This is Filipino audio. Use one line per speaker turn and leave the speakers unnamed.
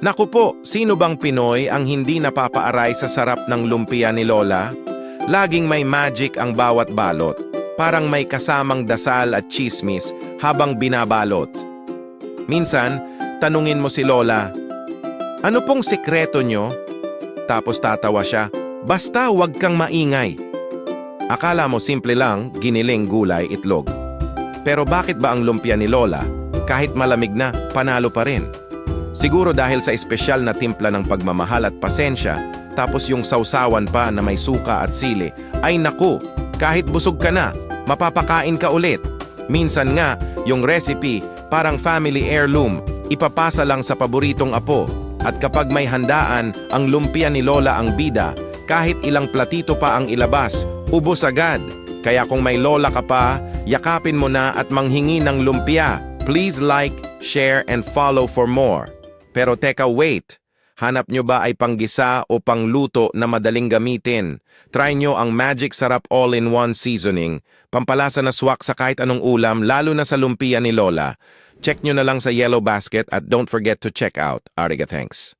Naku po, sino bang Pinoy ang hindi napapaaray sa sarap ng lumpia ni Lola? Laging may magic ang bawat balot. Parang may kasamang dasal at chismis habang binabalot. Minsan, tanungin mo si Lola, "Ano pong sikreto nyo?" Tapos tatawa siya, "Basta wag kang maingay." Akala mo simple lang, giniling, gulay, itlog. Pero bakit ba ang lumpia ni Lola, kahit malamig na, panalo pa rin? Siguro dahil sa espesyal na timpla ng pagmamahal at pasensya, tapos yung sausawan pa na may suka at sili, ay naku, kahit busog ka na, mapapakain ka ulit. Minsan nga, yung recipe, parang family heirloom, ipapasa lang sa paboritong apo. At kapag may handaan, ang lumpia ni Lola ang bida, kahit ilang platito pa ang ilabas, ubos agad. Kaya kung may Lola ka pa, yakapin mo na at manghingi ng lumpia. Please like, share, and follow for more. Pero teka, wait. Hanap nyo ba ay panggisa o pangluto na madaling gamitin? Try nyo ang Magic Sarap All-in-One Seasoning. Pampalasa na swak sa kahit anong ulam, lalo na sa lumpia ni Lola. Check nyo na lang sa Yellow Basket at don't forget to check out. Ariga, thanks.